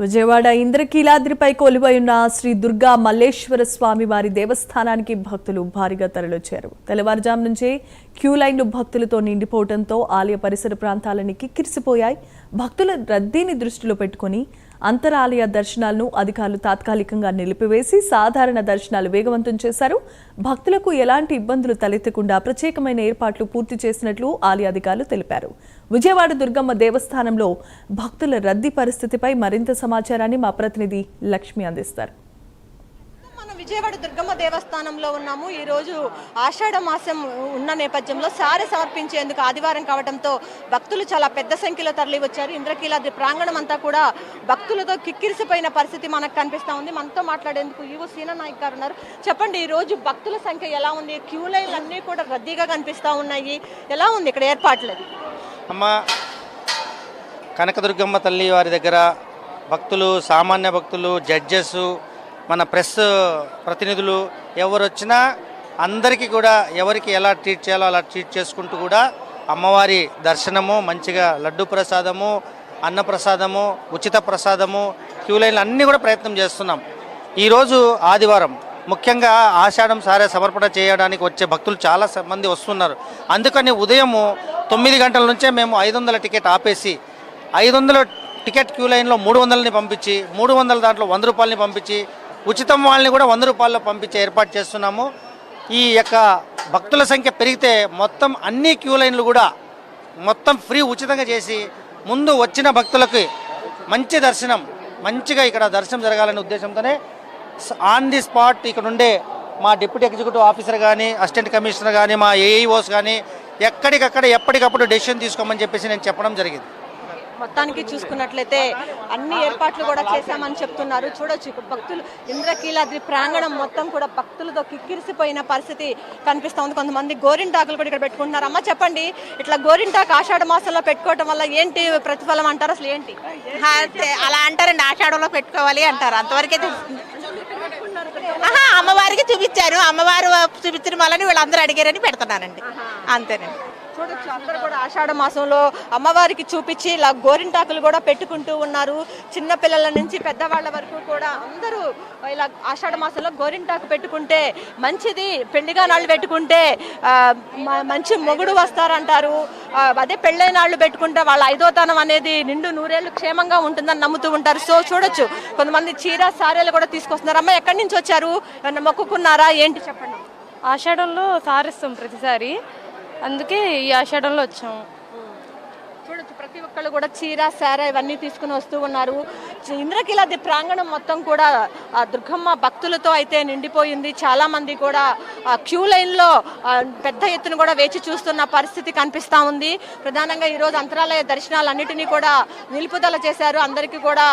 విజయవాడ ఇంద్రకీలాద్రిపై కొలువై ఉన్న శ్రీ దుర్గా మల్లేశ్వర స్వామి వారి దేవస్థానానికి భక్తులు భారీగా తరలివచ్చారు. తెల్లవారుజాము నుంచే క్యూ లైన్లు భక్తులతో నిండిపోవడంతో ఆలయ పరిసర ప్రాంతాలన్నీ కిక్కిరిసిపోయాయి. భక్తుల రద్దీని దృష్టిలో పెట్టుకుని అంతరాలయ దర్శనాలను అధికారులు తాత్కాలికంగా నిలిపివేసి సాధారణ దర్శనాలు వేగవంతం చేశారు. భక్తులకు ఎలాంటి ఇబ్బందులు తలెత్తకుండా ప్రత్యేకమైన ఏర్పాట్లు పూర్తి చేసినట్లు ఆలయ అధికారులు తెలిపారు. విజయవాడ దుర్గమ్మ దేవస్థానంలో భక్తుల రద్దీ పరిస్థితిపై మరింత సమాచారాన్ని మా ప్రతినిధి లక్ష్మి అందిస్తారు. విజయవాడ దుర్గమ్మ దేవస్థానంలో ఉన్నాము. ఈ రోజు ఆషాఢ మాసం ఉన్న నేపథ్యంలో సారె సమర్పించేందుకు ఆదివారం కావడంతో భక్తులు చాలా పెద్ద సంఖ్యలో తరలి వచ్చారు. ఇంద్రకీలాద్రి ప్రాంగణం అంతా కూడా భక్తులతో కిక్కిరిసిపోయిన పరిస్థితి మనకు కనిపిస్తా ఉంది. మనతో మాట్లాడేందుకు ఈవో సీనా నాయక్ గారు ఉన్నారు. చెప్పండి, ఈ రోజు భక్తుల సంఖ్య ఎలా ఉంది? క్యూ లైన్లు అన్నీ కూడా రద్దీగా కనిపిస్తా ఉన్నాయి. ఎలా ఉంది ఇక్కడ ఏర్పాట్లు? అమ్మ కనకదుర్గమ్మ తల్లి వారి దగ్గర భక్తులు, సామాన్య భక్తులు, జడ్జెస్, మన ప్రెస్ ప్రతినిధులు ఎవరు వచ్చినా అందరికీ కూడా ఎవరికి ఎలా ట్రీట్ చేయాలో అలా ట్రీట్ చేసుకుంటూ కూడా అమ్మవారి దర్శనము, మంచిగా లడ్డు ప్రసాదము, అన్న ప్రసాదము, ఉచిత ప్రసాదము, క్యూ లైన్లు అన్నీ కూడా ప్రయత్నం చేస్తున్నాం. ఈరోజు ఆదివారం ముఖ్యంగా ఆషాఢం సారే సమర్పణ చేయడానికి వచ్చే భక్తులు చాలా మంది వస్తున్నారు. అందుకని ఉదయము 9 గంటల నుంచే మేము 500 టికెట్ ఆపేసి 500 టికెట్ క్యూ లైన్లో 300ని పంపించి 300 దాంట్లో 100 రూపాయలని పంపించి ఉచితం వాళ్ళని కూడా 100 రూపాయల్లో పంపించే ఏర్పాటు చేస్తున్నాము. ఈ యొక్క భక్తుల సంఖ్య పెరిగితే మొత్తం అన్ని క్యూ లైన్లు కూడా మొత్తం ఫ్రీ ఉచితంగా చేసి ముందు వచ్చిన భక్తులకి మంచి దర్శనం, మంచిగా ఇక్కడ దర్శనం జరగాలనే ఉద్దేశంతోనే ఆన్ ది స్పాట్ ఇక్కడ ఉండే మా డిప్యూటీ ఎగ్జిక్యూటివ్ ఆఫీసర్ కానీ, అసిస్టెంట్ కమిషనర్ కానీ, మా ఏఈఓస్ కానీ ఎక్కడికక్కడ ఎప్పటికప్పుడు డెసిషన్ తీసుకోమని చెప్పేసి నేను చెప్పడం జరిగింది. మొత్తానికి చూసుకున్నట్లయితే అన్ని ఏర్పాట్లు కూడా చేశామని చెప్తున్నారు. చూడొచ్చు, ఇప్పుడు భక్తులు ఇంద్రకీలాద్రి ప్రాంగణం మొత్తం కూడా భక్తులతో కిక్కిరిసిపోయిన పరిస్థితి కనిపిస్తూ ఉంది. కొంతమంది గోరింటాకులు కూడా ఇక్కడ పెట్టుకుంటున్నారు. అమ్మ చెప్పండి, ఇట్లా గోరింటాకు ఆషాఢ మాసంలో పెట్టుకోవడం వల్ల ఏంటి ప్రతిఫలం అంటారు? అసలు ఏంటి అలా అంటారండి, ఆషాఢంలో పెట్టుకోవాలి అంటారు. అంతవరకే అమ్మవారికి చూపించారు, అమ్మవారు చూపించిన వాళ్ళని వీళ్ళందరూ అడిగారని పెడుతున్నానండి, అంతేనండి. చూడొచ్చు, అందరూ కూడా ఆషాఢ మాసంలో అమ్మవారికి చూపించి ఇలా గోరింటాకులు కూడా పెట్టుకుంటూ ఉన్నారు. చిన్న పిల్లల నుంచి పెద్దవాళ్ళ వరకు కూడా అందరూ ఇలా ఆషాఢ మాసంలో గోరింటాకు పెట్టుకుంటే మంచిది, పెళ్లిగా నాళ్ళు పెట్టుకుంటే మంచి మొగుడు వస్తారంటారు. అదే పెళ్ళైన నాళ్ళు పెట్టుకుంటే వాళ్ళ ఐదోతనం అనేది నిండు నూరేళ్ళు క్షేమంగా ఉంటుందని నమ్ముతూ ఉంటారు. సో చూడొచ్చు, కొంతమంది చీర సారీలు కూడా తీసుకొస్తున్నారు. అమ్మ ఎక్కడి నుంచి వచ్చారు? ఏమన్నా మొక్కుకున్నారా ఏంటి చెప్పండి? ఆషాఢంలో సారిస్తాం ప్రతిసారి, అందుకే ఈ ఆషాఢంలో వచ్చాము. చూడొచ్చు, ప్రతి ఒక్కళ్ళు కూడా చీర, సార ఇవన్నీ తీసుకుని వస్తూ ఉన్నారు. ఇంద్రకీలాద్రి ప్రాంగణం మొత్తం కూడా దుర్గమ్మ భక్తులతో అయితే నిండిపోయింది. చాలా మంది కూడా క్యూ లైన్లో పెద్ద ఎత్తున కూడా వేచి చూస్తున్న పరిస్థితి కనిపిస్తూ ఉంది. ప్రధానంగా ఈరోజు అంతరాలయ దర్శనాలన్నిటినీ కూడా నిలుపుదల చేశారు. అందరికీ కూడా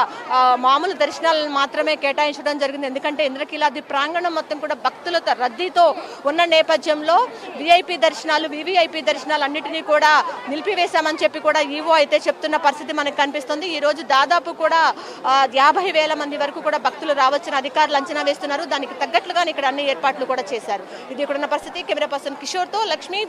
మామూలు దర్శనాలను మాత్రమే కేటాయించడం జరిగింది. ఎందుకంటే ఇంద్రకీలాద్రి ప్రాంగణం మొత్తం కూడా భక్తులతో రద్దీతో ఉన్న నేపథ్యంలో విఐపి దర్శనాలు, వివిఐపి దర్శనాలు అన్నిటినీ కూడా నిలిపివేశామని చెప్పి కూడా ఈవో అయితే చెప్తున్న పరిస్థితి మనకు కనిపిస్తుంది. ఈ రోజు దాదాపు కూడా 50,000 మంది వరకు కూడా భక్తులు రావచ్చని అధికారులు అంచనా వేస్తున్నారు. దానికి తగ్గట్లుగా ఇక్కడ అన్ని ఏర్పాట్లు కూడా చేశారు. ఇది ఇక్కడ ఉన్న పరిస్థితి. కెమెరా పర్సన్ కిషోర్తో లక్ష్మి.